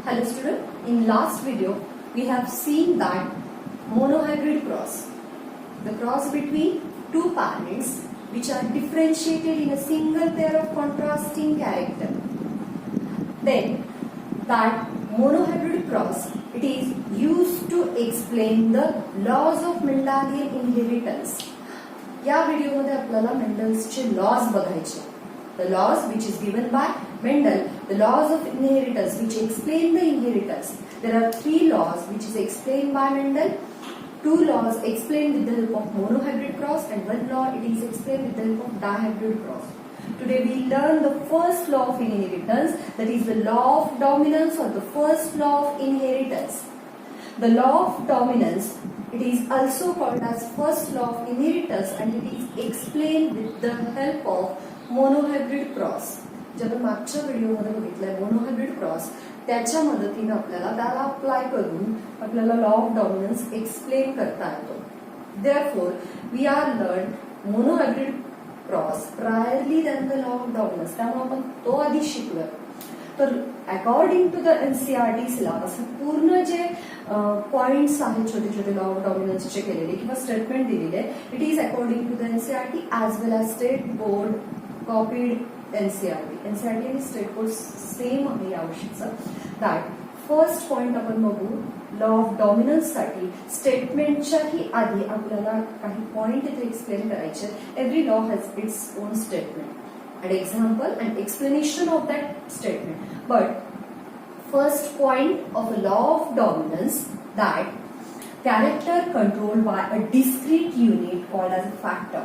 Hello student, in last video we have seen that monohybrid cross, the cross between two parents which are differentiated in a single pair of contrasting character. Then that monohybrid cross, it is used to explain the laws of Mendelian inheritance. या व्हिडिओमध्ये आपल्याला मेंडल्सचे lodge बघायचे. The laws which is given by Mendel, the laws of inheritance which explain the inheritance. There are three laws which is explained by Mendel. Two laws explained with the help of monohybrid cross and one law it is explained with the help of dihybrid cross. Today we learn the first law of inheritance, that is the law of dominance or the first law of inheritance. The law of dominance, it is also called as first law of inheritance and it is explained with the help of monohybrid cross. जे आपण मागच्या व्हिडिओमध्ये बघितलंय monohybrid cross, त्याच्या मदतीने आपल्याला त्याला apply करून आपल्याला लॉ ऑफ डॉमिनन्स एक्सप्लेन करता येतो. Therefore we are learn monohybrid cross priorly than the law of dominance. त्यामुळे आपण तो आधी शिकलोय. तर according to the NCERT syllabus पूर्ण जे पॉइंट्स आहेत छोटे छोटे लॉ ऑफ डॉमिनन्सचे केलेले किंवा स्टेटमेंट दिलेले, it is according to the NCERT as well as state board copied NCERT. NCERT आणि स्टेट बोर्ड सेम आहे या वर्षीचं. दॅट फर्स्ट पॉइंट आपण बघू. लॉ ऑफ डॉमिनन्स साठी स्टेटमेंटच्याही आधी आपल्याला काही पॉइंट इथे एक्सप्लेन करायचे. Every law has its own statement and example and explanation of that statement. But first point of a law of dominance, that character controlled by a discrete unit called as a factor.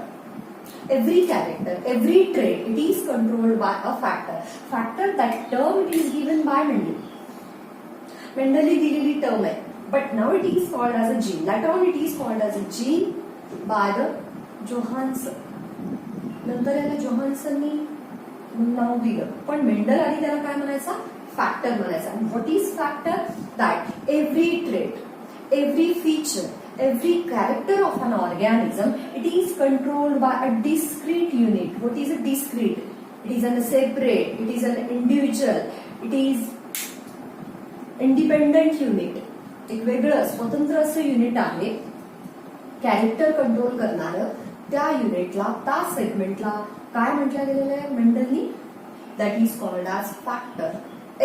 Every character, every trait, it is controlled by a factor. Factor, that term it is given by Mendel. Mendel ही दिलेली term आहे. But now it is called as a gene. Later on it is called as a gene by the Johanson. नंतर याला जोहान्सननी नाव दिलं, पण Mendel आधी त्याला काय म्हणायचा? फॅक्टर म्हणायचा. What is factor? That every trait, every feature, every character of an organism it is controlled by a discrete unit. What is a discrete? It is an separate, it is an individual, it is independent unit. एक वेगळं स्वतंत्र असं unit आहे character control करणारं. त्या युनिटला, त्या सेगमेंटला काय म्हटलं गेलेलं आहे मेंडलनी? That is called as factor.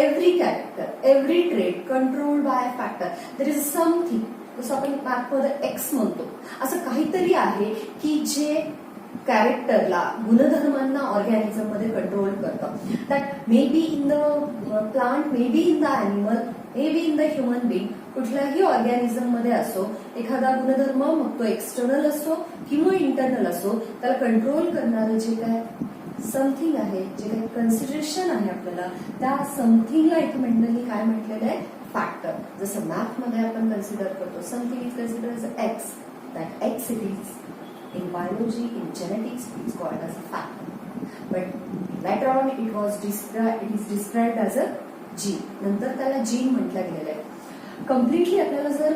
Every character, every trait controlled by a factor. There is something, जसं आपण मॅथमध्ये एक्स म्हणतो, असं काहीतरी आहे की जे कॅरेक्टरला, गुणधर्मांना ऑर्गॅनिझम मध्ये कंट्रोल करतं. That may be in the plant, may be in the animal, may be in the human being. कुठल्याही ऑर्गॅनिझम मध्ये असो एखादा गुणधर्म, मग तो एक्सटर्नल असो किंवा इंटरनल असो, त्याला कंट्रोल करणारं जे काय समथिंग आहे, जे काही कन्सिडरेशन आहे आपल्याला, त्या समथिंगला इथे मेंडलनी काय म्हटलेलं आहे? फॅक्टर. जसं मॅथ मध्ये आपण कन्सिडर करतो something is consider as X, that X it is in biology, in genetics, it is called as a factor. But later on it is described as a gene. नंतर त्याला gene म्हटलं गेलेलं आहे. Completely आपल्याला जर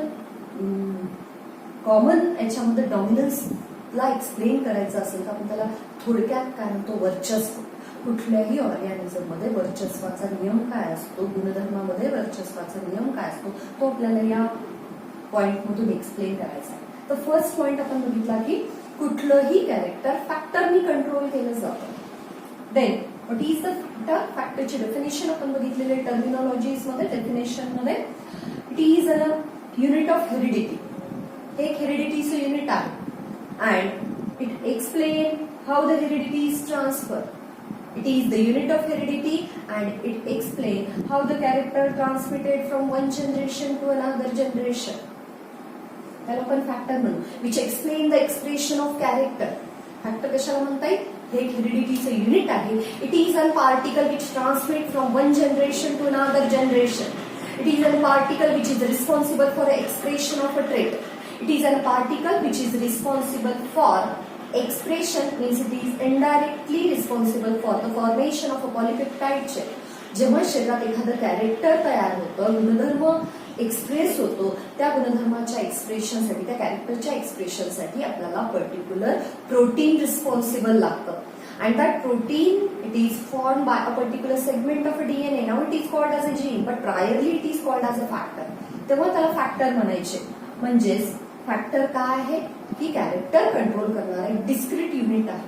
common याच्यामध्ये डॉमिनन्सला explain करायचं असेल तर आपण त्याला थोडक्यात काय म्हणतो? वर्चस्व. कुठल्याही ऑर्गॅनिझम मध्ये वर्चस्वाचा नियम काय असतो, गुणधर्मामध्ये वर्चस्वाचा नियम काय असतो, तो आपल्याला या पॉइंट मधून एक्सप्लेन करायचा आहे. तर फर्स्ट पॉइंट आपण बघितला की कुठलंही कॅरेक्टर फॅक्टरनी कंट्रोल केलं जातं. Then what is the factor? फॅक्टरची डेफिनेशन आपण बघितलेले टर्मिनॉलॉजीज मध्ये. डेफिनेशन मध्ये it is a unit of heredity. एक हेरिडिटीचं युनिट आहे and it explain how the heredity is transfer. It is the unit of heredity and it explains how the character transmitted from one generation to another generation. त्याला आपण factor म्हणू. Which explain the expression of character. Factor कशाला म्हणता येईल? हे एक हेरिडिटीचं unit आहे. It is an particle which transmit from one generation to another generation. It is an particle which is responsible for the expression of a trait. It is an particle which is responsible for expression, means it is indirectly responsible for the formation of a polypeptide chain. जेव्हा शरीरात एखादं character तयार होतं, गुणधर्म express होतो, त्या गुणधर्माच्या एक्सप्रेशनसाठी, त्या कॅरेक्टरच्या एक्सप्रेशनसाठी आपल्याला पर्टिक्युलर प्रोटीन रिस्पॉन्सिबल लागतं. and that protein, it is formed by a particular segment of a DNA. Now it is called as a gene, but priorly it is called as a factor. तेव्हा त्याला factor म्हणायचे. म्हणजेच factor काय आहे की character control करणारा एक discrete unit आहे.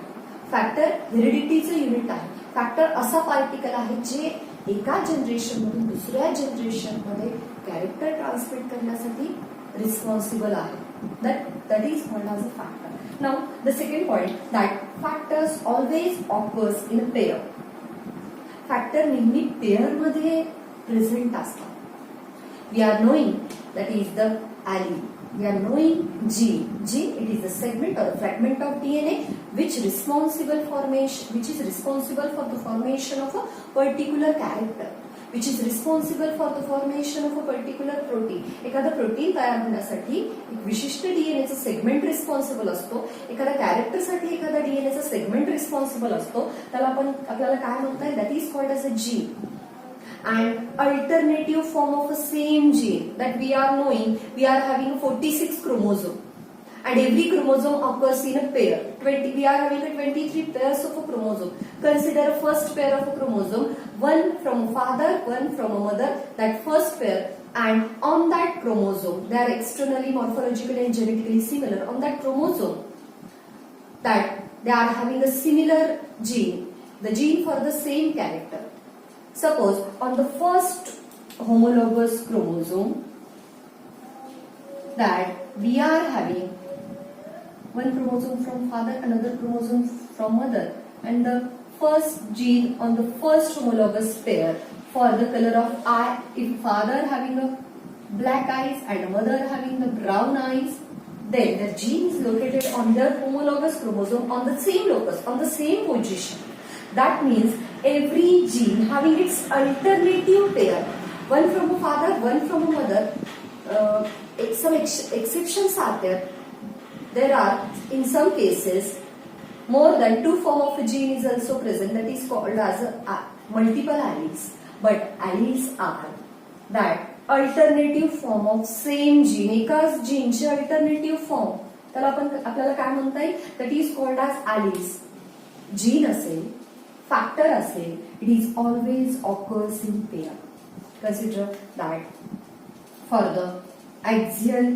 फॅक्टर हेरिडिटीचं युनिट आहे. फॅक्टर असा पार्टिकल आहे जे एका जनरेशन मधून दुसऱ्या जनरेशन मध्ये कॅरेक्टर ट्रान्समिट करण्यासाठी रिस्पॉन्सिबल आहे. that is called as a factor. Now the second point, that factors always occurs in a pair. Factor नेहमी पेअर मध्ये प्रेझेंट असतात. We are knowing that is the allele. We are knowing gene. Gene, it is a segment or a fragment of DNA which is responsible for the formation of a particular character, which is responsible for the formation of a particular protein. एखादा protein तयार होण्यासाठी एक विशिष्ट डीएनएचा segment responsible असतो. एखाद्या कॅरेक्टरसाठी एखादा डीएनएचा segment responsible असतो. त्याला आपल्याला काय म्हणता येईल? That is called as a gene. And alternative form of the same gene that we are knowing, we are having 46 chromosome, and every chromosome occurs in a pair. We are having a 23 pairs of a chromosome. Consider a first pair of a chromosome, one from a father, one from a mother. That first pair, and on that chromosome, they are externally, morphologically, and genetically similar. On that chromosome, that they are having a similar gene, the gene for the same character. Suppose on the first homologous chromosome that we are having one chromosome from father, another chromosome from mother, and the first gene on the first homologous pair for the color of eye, if father having a black eyes and mother having the brown eyes, then the gene is located on their homologous chromosome on the same locus, on the same position. That means every gene having its alternative pair, one from a father, one from a mother. Some exceptions are there. There are, in some cases, more than two form of a gene is also present. That is called as multiple alleles. But alleles are that alternative form of same gene. एकाच जीनचे alternative form. त्याला आपल्याला काय म्हणता येईल? That is called as alleles. Gene असेल, factor असेल, it is always occurs in pair. Consider that for the axial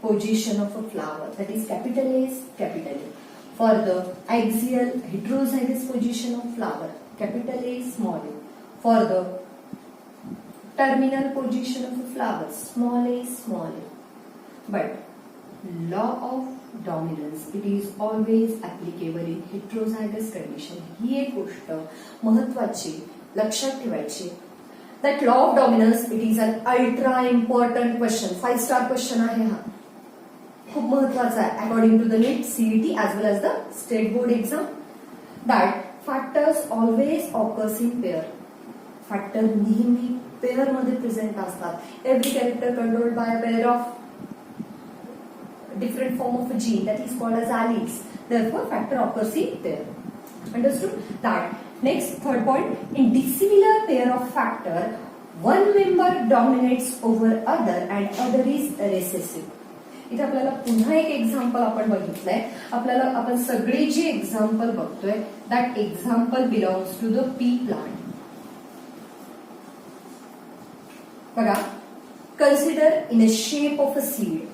position of a flower, that is capital A, capital A. For the axial heterozygous position of flower, capital A, small a. For the terminal position of a flower, small a, small a. But law of dominance, it is always applicable in heterozygous condition. ही एक गोष्ट महत्वाची लक्षात ठेवायची. That law of dominance, it is an ultra important question. 5-star question आहे हा. खूप महत्वाचा आहे according to the NEET, CET as well as the state board exam. That factors always occurs in pair. Factor नेहमी pair मध्ये present असतात. Every character controlled by a pair of different form of a gene, that is called as alleles. Therefore, factor occurs in pair. Understood? That. Next, third point, in dissimilar pair of factor, one member dominates over other and other is recessive. इथे आपल्याला पुन्हा एक example आपण बघितलंय. आपण सगळे जे example बघतोय, that example belongs to the pea plant. बघा, consider in a shape of a seed.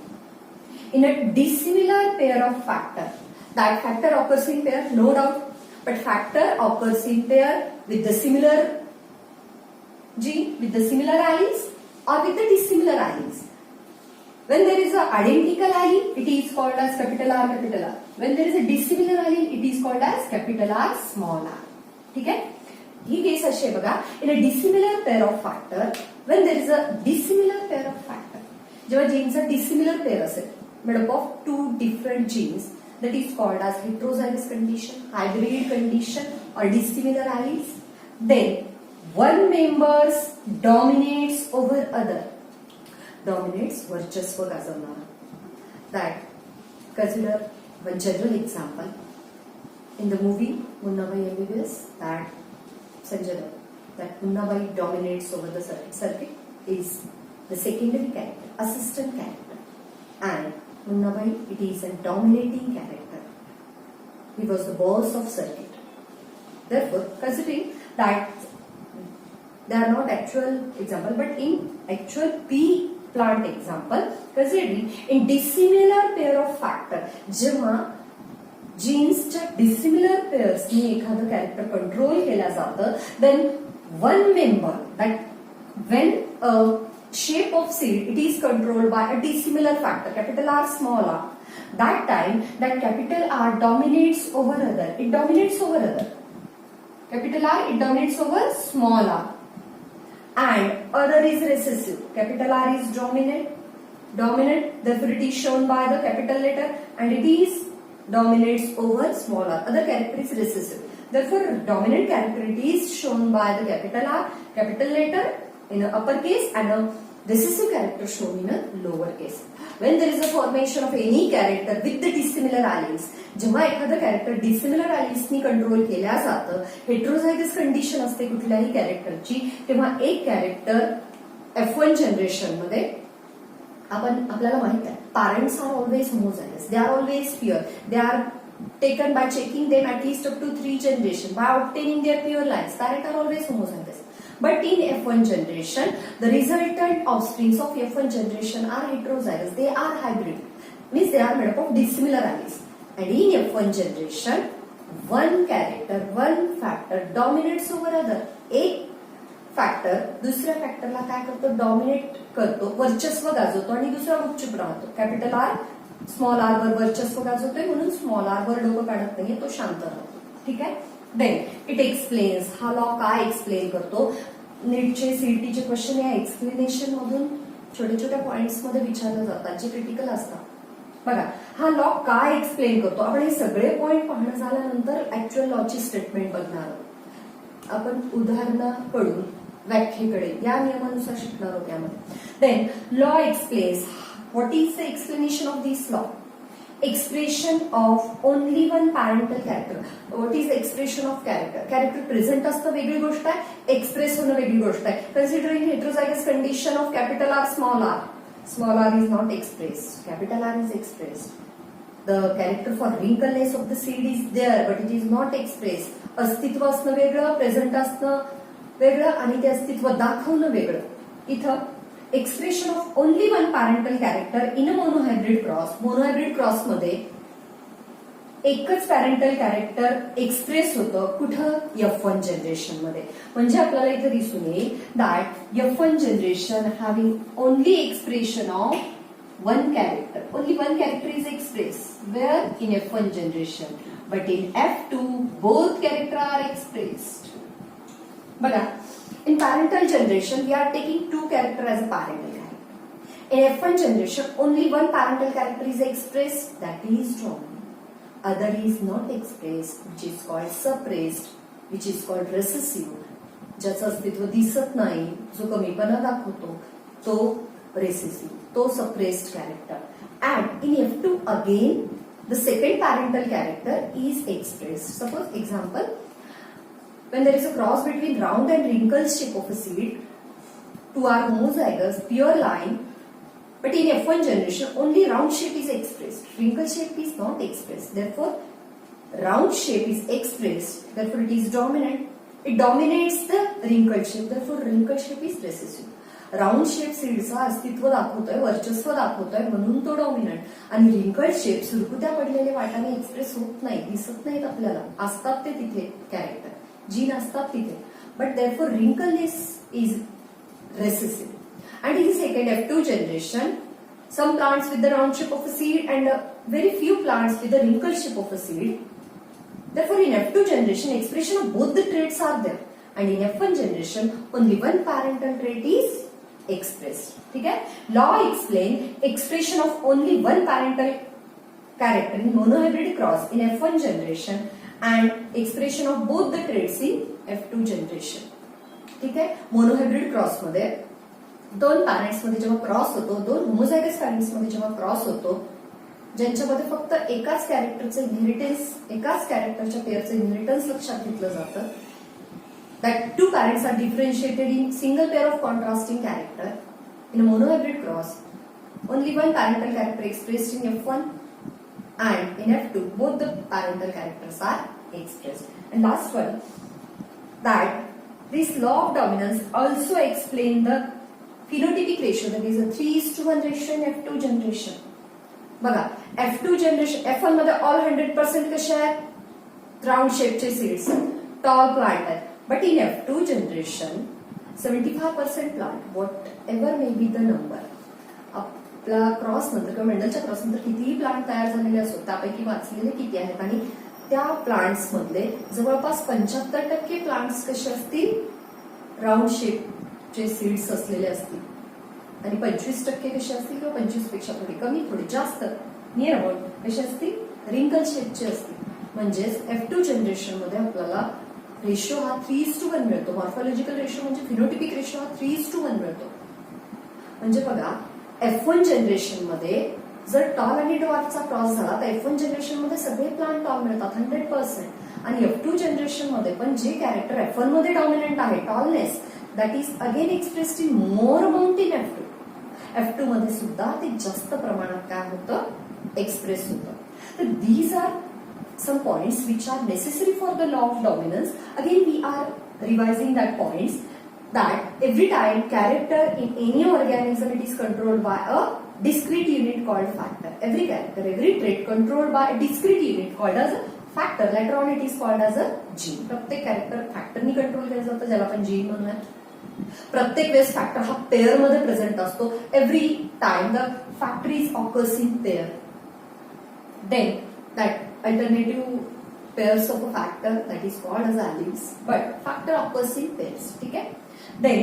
In a dissimilar pair of factor, that factor occurs in pair, no doubt, but factor occurs in pair with the similar gene, with the similar alleles, or with the dissimilar alleles. When there is an identical allele, it is called as capital R, capital R. When there is a dissimilar allele, it is called as capital R, small r. ठीक आहे? ही केस अशी आहे बघा. In a dissimilar pair of factor, when there is a dissimilar pair of factor, जेव्हा जीनचा dissimilar pair असेल, made up of two different genes, that is called as heterozygous condition, hybrid condition, or dissimilar alleles. Then one member dominates over other. Dominates, वर्चस्व गाजवणारा. That, consider one general example. In the movie Munnabai MBBS, that Sanjay Dutt, that Munnabai dominates over the circuit. Circuit is the secondary character, assistant character, and Munnabai, it is a dominating character. He was the boss of circuit. Therefore, considering that they are not actual example, but in actual P plant example, considering in dissimilar pair of factor, जेव्हा जीन्सच्या dissimilar पेअर्सनी एखादं character control केलं जातं, then one member, that when a shape of seed it is controlled by a dissimilar factor, capital R, small r, that time that capital R dominates over other. It dominates over other. Capital R, it dominates over small r. And other is recessive. Capital R is dominant, therefore it is shown by the capital letter, and it is dominates over small r. Other character is recessive. Therefore, dominant character it is shown by the capital R, capital letter in a uppercase, and a recessive character shown in a lowercase. When there is a formation of any character with the dissimilar alleles, जेव्हा एखादं character dissimilar alleles control केल्या जातं, heterozygous condition असते कुठल्याही कॅरेक्टरची, तेव्हा एक character F1 generation मध्ये आपल्याला माहित आहे, parents are always homozygous, they are always pure, they are taken by checking them at least up to 3 generations by obtaining their pure lines. Parents are always homozygous. But in F1 generation, the resultant offsprings of F1 generation are heterozygous. They are hybrid. Means they are made up of dissimilar alleles. And in F1 generation, one character, one factor dominates over other. एक factor दुसऱ्या फॅक्टरला काय करतो, dominate करतो, वर्चस्व गाजवतो, आणि दुसरा गुपचूप राहतो. कॅपिटल आर स्मॉल आर वर वर्चस्व गाजवतोय, म्हणून स्मॉल आर वर डोकं काढत नाहीये, तो शांत राहतो. ठीक आहे. Then it explains. हा लॉ काय एक्सप्लेन करतो, नीटचे सीईटीचे क्वेश्चन या एक्सप्लेनेशन मधून छोट्या छोट्या पॉइंट्स मध्ये विचारले जातात, जे क्रिटिकल असतात. बघा, हा लॉ काय एक्सप्लेन करतो, आपण हे सगळे पॉइंट पाहणं झाल्यानंतर ऍक्च्युअल लॉची स्टेटमेंट बघणार आहोत. आपण उदाहरणाकडून व्याख्येकडे या नियमानुसार शिकणार आहोत यामध्ये. Then law explains. What is the explanation of this law? Expression of only one parental character. What is the expression of character? Character present असतं वेगळी गोष्ट आहे, एक्सप्रेस होणं वेगळी गोष्ट आहे. Considering heterozygous condition of capital R, small r is not expressed. Capital R is expressed. The character for wrinkleness of the seed is there, but it is not expressed. अस्तित्व असणं वेगळं, प्रेझेंट असणं वेगळं, आणि ते अस्तित्व दाखवणं वेगळं. इथं expression of only one parental character in a monohybrid cross. Monohybrid cross मध्ये एकच पॅरेंटल कॅरेक्टर एक्सप्रेस होतं, कुठं, F1 जनरेशन मध्ये. म्हणजे आपल्याला इथे दिसून येईल that F1 generation having only expression of one character. Only one character is express where in F1 generation, but in F2 both character are expressed. बघा, in parental generation, we are taking two characters as a parental character. In F1 generation, only one parental character is expressed, that is dominant. Other is not expressed, which is called suppressed, which is called recessive. ज्याचं अस्तित्व दिसत नाही, जो कमीपणा दाखवतो, तो recessive, तो suppressed character. And in F2 again, the second parental character is expressed. Suppose example, when there is a cross between round and wrinkled shape of a seed, two are homozygous, pure line, but in F1 generation only round shape is expressed, wrinkled shape is not expressed. Therefore, round shape is expressed, therefore it is dominant. It dominates the wrinkled shape, therefore wrinkled shape is recessive. Round shape सीडचा अस्तित्व दाखवतोय, वर्चस्व दाखवतोय, म्हणून तो dominant. आणि wrinkled shape सुरकुत्या पडलेले वाटाने एक्सप्रेस होत नाही, दिसत नाहीत आपल्याला, असतात ते तिथे कॅरेक्टर, जीन असतात तिथे, but therefore wrinkleness is recessive. And in the second F2 generation, some plants with the round shape of a seed and very few plants with the wrinkled shape of a seed. Therefore, in F2 generation, expression of both the traits are there, and in F1 generation, only one parental trait is expressed. ठीक है? Law explain expression of only one parental character in monohybrid cross in F1 generation and expression of both the traits in F2 generation. ठीक है? Monohybrid cross मध्ये दोन parents मध्ये जेव्हा cross होतो, दोन होमोझायगस पॅरेंट्स मध्ये जेव्हा क्रॉस होतो, ज्यांच्यामध्ये फक्त एकाच कॅरेक्टरचं इनहेरिटन्स, एकाच कॅरेक्टरच्या पेअरचं इनहेरिटन्स लक्षात घेतलं जातं, that two parents are differentiated in single pair of contrasting character. In a monohybrid cross, only one parental character expressed in F1 and in F2 both the parental characters are expressed. And last one, that this law of dominance also explain the phenotypic ratio, that is a 3:1 ratio in F2 generation. बघा F2 generation F1 मध्ये all 100% कसे आहेत, round शेपचे seeds, tall plant आहेत. But in F2 generation 75% plant, what ever may be the number, आपला cross नंतर किंवा मेंडलच्या cross नंतर कितीही प्लांट तयार झालेले असो त्यापैकी वाचलेले किती आहेत, आणि त्या प्लांट्स मधले जवळपास 75% प्लांट्स कसे असतील, राउंड शेपचे सीड्स असलेले असतील, आणि 25% कसे असतील किंवा 25 पेक्षा थोडी कमी थोडी जास्त नियर अबाउट कसे असतील, रिंकल शेपचे असतील. म्हणजेच F2 जनरेशन मध्ये आपल्याला रेशो हा 3:1 मिळतो. मॉर्फॉलॉजिकल रेशो म्हणजे फिनोटिपिक रेशो हा 3:1 मिळतो. म्हणजे बघा F1 जनरेशन मध्ये जर टॉल आणि ड्वार्फचा क्रॉस झाला तर F1 जनरेशन मध्ये सगळे प्लांट टॉल मिळतात 100%, आणि F2 जनरेशन मध्ये पण जे कॅरेक्टर F1 मध्ये डॉमिनंट आहे tallness, that is again expressed in more amount in F2. F2 मध्ये सुद्धा ते जास्त प्रमाणात काय होतं, एक्सप्रेस होतं. तर these are some points which are necessary for the law of dominance. Again we are revising that points, that every time character in any organism it is controlled by a discrete unit called factor. Every character, every trait controlled by a discrete unit called as a factor. Later on it is called as a gene. प्रत्येक character फॅक्टरनी control केलं जातं, ज्याला आपण gene म्हणूयात. प्रत्येक वेळेस factor हा pair मध्ये प्रेझेंट असतो. Every time the factor is occurs in pair. Then that alternative pairs of a factor that is called as alleles, but factor occurs in pairs. ठीक है. Then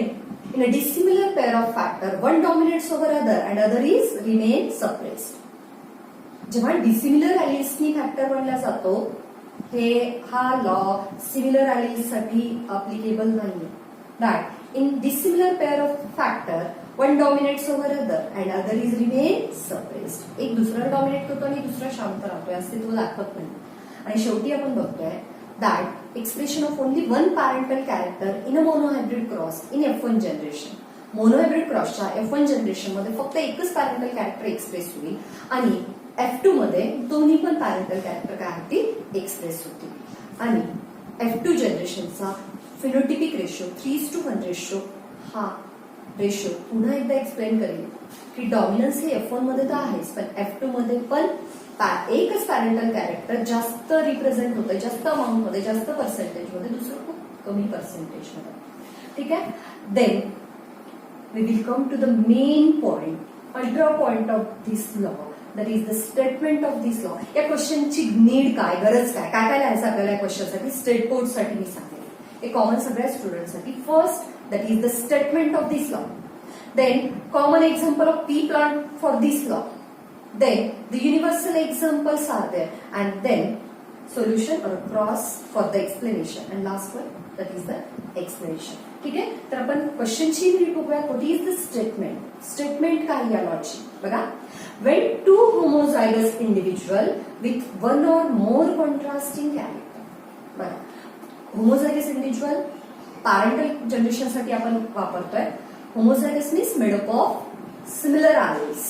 in a dissimilar pair of factor, one dominates over other and other is remain suppressed. जेव्हा dissimilar एलिल्सनी factor बनला जातो, हे हा law similar alleles साठी applicable नाहीये. That in dissimilar pair of factor one dominates over other and other is remain suppressed. एक दुसरा डॉमिनेट करतो आणि दुसरा शांत राहतोय, अस्तित्व दाखवत नाही. आणि शेवटी आपण बघतोय that expression of only one parental character in a monohybrid cross in F1 generation. Monohybrid क्रॉसच्या F1 जनरेशन मध्ये फक्त एकच पॅरेंटल कॅरेक्टर एक्सप्रेस होईल, आणि F2 मध्ये दोन्ही पण पॅरेंटल कॅरेक्टर काय होतील, एक्सप्रेस होतील. आणि F2 जनरेशनचा फिनोटिपिक रेशो 3:1 रेशो, हा रेशो पुन्हा एकदा एक्सप्लेन करेल की डॉमिनन्स हे F1 मध्ये तर आहेच, पण F2 मध्ये पण एकच पॅरेंटल कॅरेक्टर जास्त रिप्रेझेंट होतं, जास्त अमाऊंट मध्ये, जास्त पर्सेंटेज मध्ये, दुसरं खूप कमी पर्सेंटेज मध्ये. ठीक आहे. Then we will come to the main point, ultra point of this law, that is the statement of this law. या क्वेश्चनची नीड काय, गरज काय, काय काय लिहायचं आपल्याला या क्वेश्चनसाठी, स्टेट कोड साठी मी सांगेन. हे कॉमन सगळ्या स्टुडंटसाठी. First, that is the statement of this law. Then common example of pea plant for this law. Then the universal examples are there, and then solution or cross for the explanation, and last one that is the explanation. ठीक आहे. तर आपण क्वेश्चनची नीट बघूया. What is the statement. Statement काय या लॉची बघा. when two homozygous individual with one or more contrasting character. बघा, homozygous individual parental generation साठी आपण वापरतोय. Homozygous means made up of similar alleles.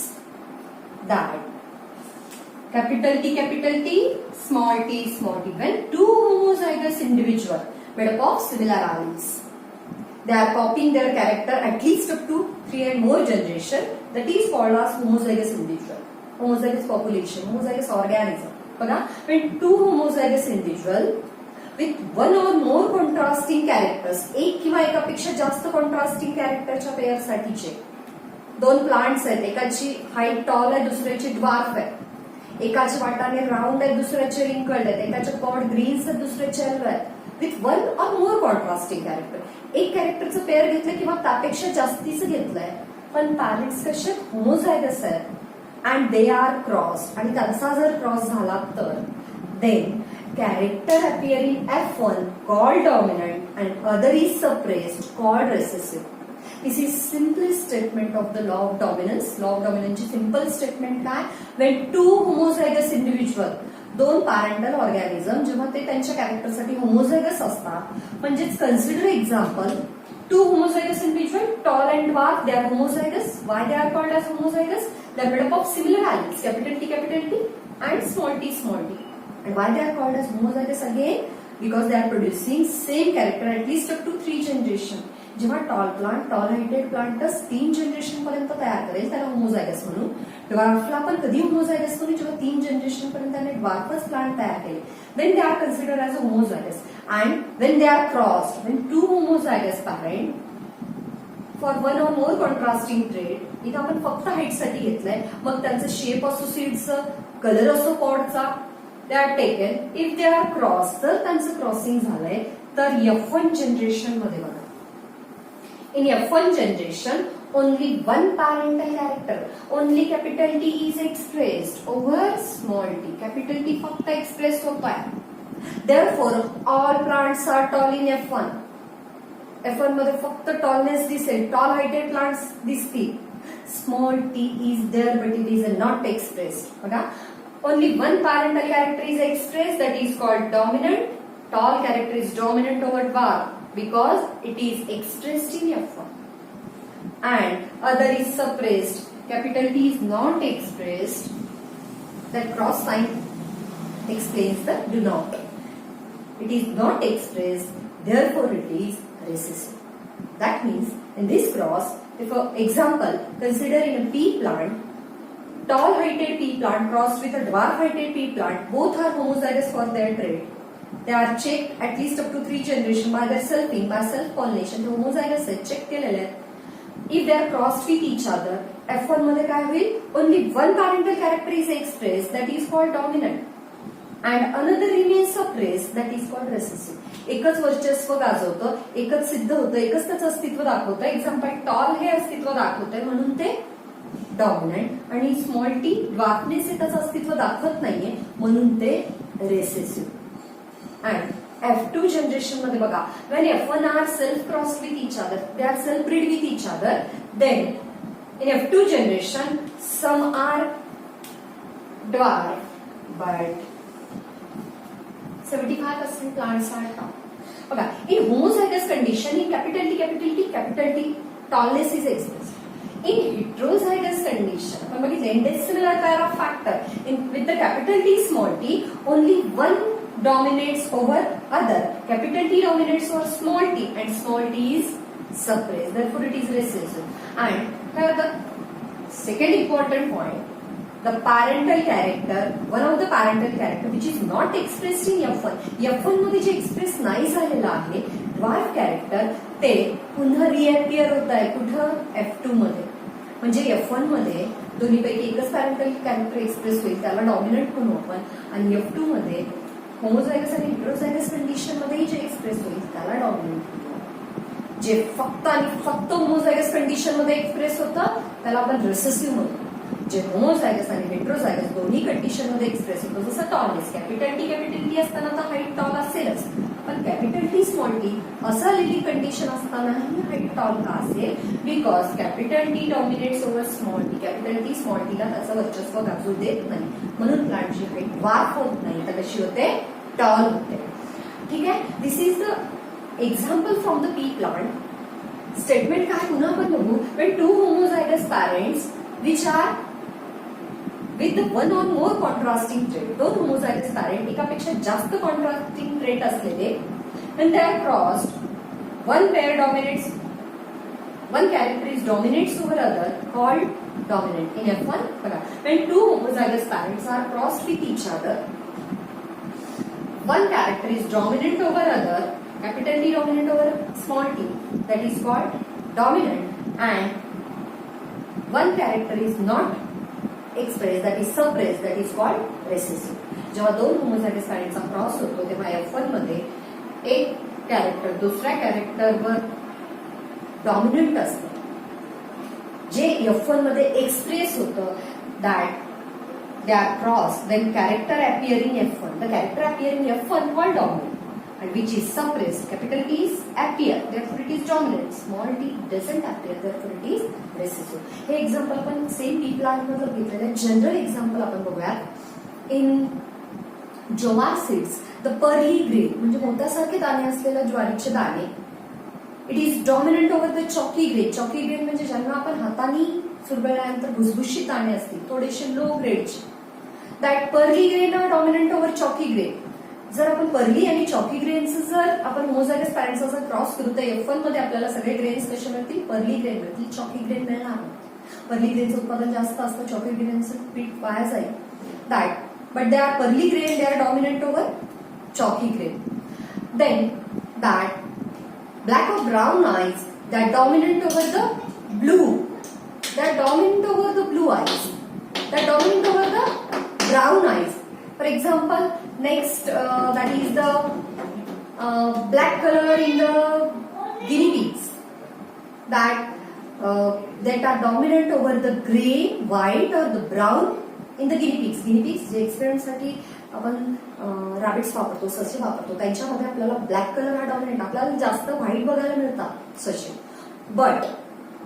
That capital T, small T. When two homozygous individual made up of similar alleles, they are copying their character at least up to 3 and more generation. That is called as homozygous individual. Homozygous population, homozygous organism. बघा, when two homozygous individual with one or more contrasting characters, एक किंवा एकापेक्षा जास्त contrasting कॅरेक्टरच्या pair साठीचे दोन plants आहेत. एकाची height tall आहे, दुसऱ्याची ड्वार्फ आहे. एकाच्या वाटाने राऊंड आहे, दुसऱ्याचे रिंकल्ड आहेत. एकाचे पॉड ग्रीन्स आहेत, दुसऱ्याचे येलो आहेत. With one or more contrasting character, एक कॅरेक्टरचं पेअर घेतलं किंवा त्यापेक्षा जास्तीचं घेतलंय, पण पॅरेंट्स कसे होमोझायगस आहेत अँड दे आर क्रॉस, आणि त्यांचा जर क्रॉस झाला तर then character appear in F1 called dominant and other is suppressed called recessive. This is simplest statement of the law of dominance. Law of dominance ची simple statement काय, when two homozygous individual, दोन parental organism जेव्हा ते त्यांच्या कॅरेक्टरसाठी homozygous असतात, म्हणजेच consider example, two homozygous individual, tall and dwarf, they are homozygous. Why they are called as homozygous? They are made up of similar alleles, capital T, and small t. And why they are called as homozygous again? Because they are producing same character at least up to 3 generation. जेव्हा tall heighted प्लांटच 3 generation पर्यंत तयार करेल त्याला homozygous म्हणू. ड्वार्फला पण कधी homozygous म्हणू जेव्हा 3 जनरेशन पर्यंत त्याने ड्वार्फच प्लांट तयार केले. Then they are considered as a homozygous. And when they are crossed, when 2 homozygous parent for one or more contrasting trait, इथं आपण फक्त हाईट साठी घेतलंय, मग त्यांचं शेप असो सीड्सचं, कलर असो पॉडचा, they are taken. If they are crossed, जर त्यांचं क्रॉसिंग झालंय तर F1 जनरेशन मध्ये बघा. In F1 generation, only one parental character, only capital T is expressed over small t. Capital T फक्त expressed होता है. Therefore, all plants are tall in F1. F1 मध्ये फक्त tallness दिसेल, tall heighted plants दिसतील. Small t is there, but it is not expressed. बघा, only one parental character is expressed, that is called dominant. Tall character is dominant over dwarf, because it is expressed in F1 and other is suppressed. Capital T is not expressed. That cross sign explains the do not. It is not expressed, therefore it is recessive. That means in this cross, if for example consider in a pea plant, tall heighted pea plant crossed with a dwarf heighted pea plant, both are homozygous for their trait. They are checked at least up to 3 generation by their selfing, by self-pollination. The homozygous आहे, check केलेले आहेत. If they are crossed with each other, F1 मध्ये काय होईल? Only one parental character is expressed, that is called dominant, and another remains suppressed, that is called recessive. एकच वर्चस्व गाजवतं, एकच सिद्ध होतं, एकच त्याचं अस्तित्व दाखवतं. एक्झाम्पल टॉल हे अस्तित्व दाखवतंय म्हणून ते डॉमिनंट, आणि स्मॉल टी ड्वार्फनेस हे त्याचं अस्तित्व दाखवत नाहीये म्हणून ते रेसेसिव्ह. And F2 generation मध्ये बघा, when F1 are self crossed with each other, they are self bred with each other, then in F2 generation some are dwarf but 75% plants are tall. बघा, in homozygous condition in capital T tallness is expressed. In heterozygous condition, आपण बघितले in dissimilar pair of factor, in with the capital T small t, only one dominates over other. Capital T dominates over small t, and small t is suppressed. Therefore, it is recessive. And here the second important point, the parental character, one of the parental character which is not expressed in F1. F1 मध्ये जे express नाही झालेलं आहे dwarf character, ते पुन्हा रिअपियर होत आहे कुठं? F2 मध्ये. म्हणजे F1 मध्ये दोन्हीपैकी एकच पॅरेंटल कॅरेक्टर एक्सप्रेस होईल, त्याला डॉमिनंट म्हणू आपण, आणि F2 मध्ये होमोझायगस आणि हेटेरोझायगस कंडिशन मध्ये जे एक्सप्रेस होईल त्याला डॉमिनंट. जे फक्त आणि फक्त होमोझायगस कंडिशन मध्ये एक्सप्रेस होतं त्याला आपण रिसेसिव्ह म्हणतो. जे होमोझायगस आणि हेटेरोझायगस दोन्ही कंडिशन मध्ये एक्सप्रेस होतं, जसं टॉलनेस कॅपिटल टी असताना तर हाईट टॉल असेलच, पण कॅपिटल टी स्मॉल टी असं आलेली कंडिशन असतानाही हाईट टॉल का असेल? Because capital T dominates over small T. Capital T small टीला त्याचं वर्चस्व गाजू देत नाही, म्हणून प्लांटची हाईट वाफ होत नाही, तर कशी होते? टॉल होते. ठीक आहे, this is the example from the pea plant. Statement काय पुन्हा आपण बघू. when 2 homozygous parents which are with one or more contrasting trait, 2 homozygous parent एकापेक्षा जास्त contrasting trait असलेले, when they are crossed, one pair dominates, one character is dominates over other, called dominant. In F1 बघा, when 2 homozygous parents are crossed with each other, one character is dominant over other, capital T dominant over small t, that is called dominant, and one character is not expressed, that is suppressed, that is called recessive. जेव्हा 2 homozygous parents चा cross होतो तेव्हा F1 मध्ये एक character दुसऱ्या कॅरेक्टरवर dominant असतं, जे F1 मध्ये एक्सप्रेस होतं, that they are crossed, then character appear in F1. The character appear in F1 called dominant, and which is suppressed. Capital T is appear, therefore it is dominant. Small t doesn't appear, therefore it is recessive. हे example आपण same pea plant मध्ये घेतलेलं. General example आपण बघूयात. In jowar seeds, the pearly grain म्हणजे मोत्यासारखे दाणे असलेले ज्वारीचे दाणे, it is dominant over the chalky grain. Chalky grain म्हणजे ज्यांना आपण हाताने चुरगळल्यानंतर भुसभुशीत दाणे असतील, थोडेसे लो ग्रेडचे, that pearly grain are dominant over chalky grain. जर आपण पर्ली आणि चॉकी ग्रेन्स जर आपण होमोझायगस पॅरेंट्सचा जर क्रॉस करू तर F1 मध्ये आपल्याला सगळे ग्रेन्स कसे मिळतील, पर्ली ग्रेन मिळतील, चॉकी ग्रेन मिळणार नाही. पर्ली ग्रेनचं उत्पादन जास्त असतं, चॉकी ग्रेनचं पीठ वाया जाईल. That but they R pearly grain, they are dominant over chalky grain. Then that black or brown eyes that dominant over the blue, that dominant over the blue eyes, that dominant over the brown eyes. For example, next that is the black color in the guinea pigs that are dominant over the gray, white or the brown in the guinea pigs. Guinea pigs जे experiment साठी आपण rabbit's वापरतो, ससे वापरतो, त्यांच्यामध्ये आपल्याला black colour हा dominant, आपल्याला जास्त व्हाईट बघायला मिळतात ससे, but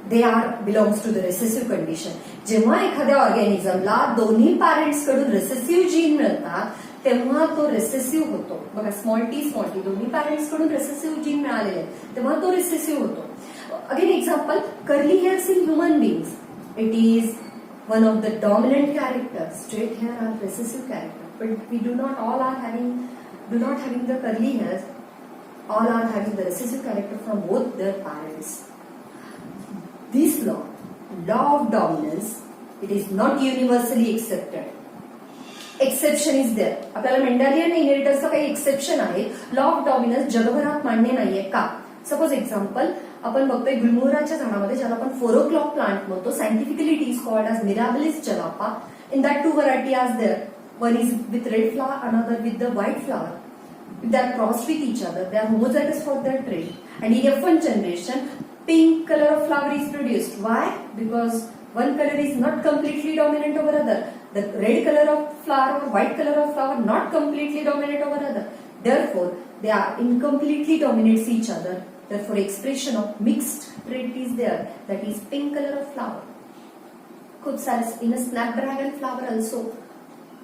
they are belongs to the recessive condition. जेव्हा एखाद्या ऑर्गॅनिझमला दोन्ही पॅरेंट्स कडून रिसेसिव्ह जीन मिळतात तेव्हा तो रिसेसिव्ह होतो. बघा स्मॉल टी दोन्ही पॅरेंट्स कडून रिसेसिव्ह जीन मिळालेले तेव्हा तो रिसेसिव्ह होतो. Again example, curly hairs in human beings, it is one of the dominant characters. Straight hair are recessive character, but we do not having the curly hairs. All are having the recessive character from both their parents. This law of dominance, it is not universally accepted. Exception is there. आपल्याला Mendelian इनहेरिटन्सचा काही exception आहे. Law of dominance जगभरात मान्य नाहीये का? Suppose example, आपण बघतोय गुलमोहराच्या झाडामध्ये ज्याला आपण 4 o'clock प्लांट म्हणतो, scientifically it is called as Mirabilis jalapa. In that 2 variety are there, one is with red flower, another with the white flower. They are crossed with each other, they are homozygous for their trait, and in F1 generation pink color of flower is produced. Why? Because one color is not completely dominant over other. The red color of flower or white color of flower not completely dominant over other. Therefore, they are incompletely dominates each other. Therefore, expression of mixed trait is there. That is pink color of flower. Could in a snapdragon flower also.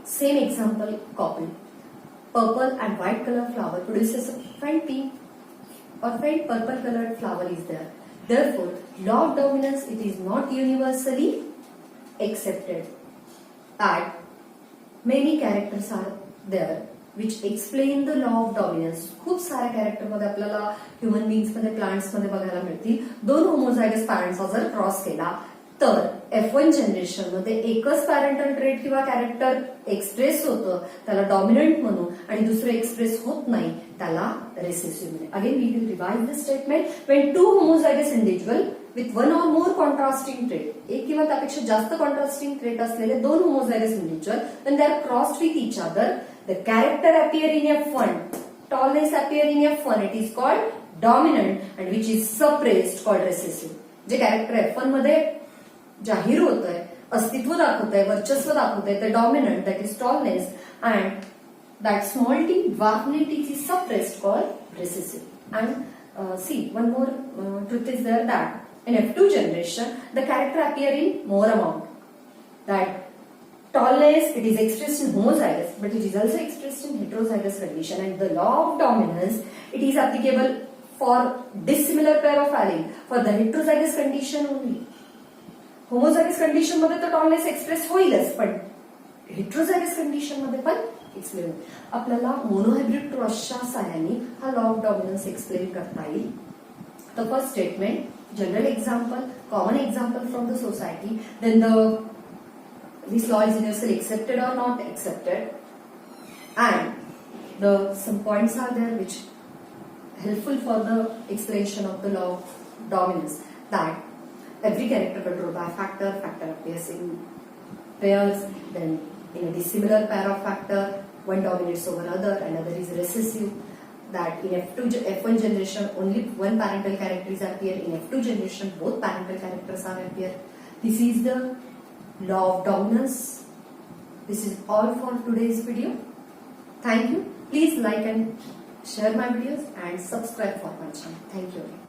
Same example, copy. Purple and white color flower produces a faint pink or faint purple colored flower is there. Therefore, law of dominance, it is not universally accepted. That many characters are there which explain the law of dominance. खूप साऱ्या character मध्ये आपल्याला human beings मध्ये, plants मध्ये बघायला मिळतील. 2 homozygous पॅरेंट्सचा जर cross केला तर F1 जनरेशन मध्ये एकच पॅरेंटल ट्रेट किंवा कॅरेक्टर एक्सप्रेस होतं, त्याला डॉमिनंट म्हणू, आणि दुसरं एक्सप्रेस होत नाही, त्याला रिसेसिव्ह म्हणू. Again we will revise this statement. When 2 homozygous individual with 1 or more contrasting trait, एक किंवा त्यापेक्षा जास्त कॉन्ट्रास्टिंग ट्रेट असलेले 2 homozygous individual, when they are crossed with each other, the character appear in F1, tallness appear in F1, it is called dominant, and which is suppressed called recessive. जे character F1 मध्ये जाहीर होत आहे, अस्तित्व दाखवत आहे, वर्चस्व दाखवत आहे, ते dominant, that is tallness, and that small T dwarfness is suppressed called recessive. And see, one more truth is there, that in F2 generation the character appear in more amount. That tallness, it is expressed in homozygous, but it is also expressed in heterozygous condition. And the law of dominance, it is applicable for dissimilar pair of allele, for the heterozygous condition only. Homozygous condition मध्ये तर tallness express होईलच, पण heterozygous condition मध्ये पण explain. आपल्याला monohybrid क्रॉसच्या साहाय्याने हा law of dominance explain करता येईल. The first statement, general example, common example from the society, then this law is universally accepted or not accepted, and some points are there which helpful for the explanation of the law of dominance. That every character controlled by factor appears in pairs, then in a dissimilar pair of factor, one dominates over other, another is recessive. That in F1 generation only one parental character is appear, in F2 generation both parental characters are appear. This is the law of dominance. This is all for today's video. Thank you. Please like and share my videos and subscribe for my channel. Thank you.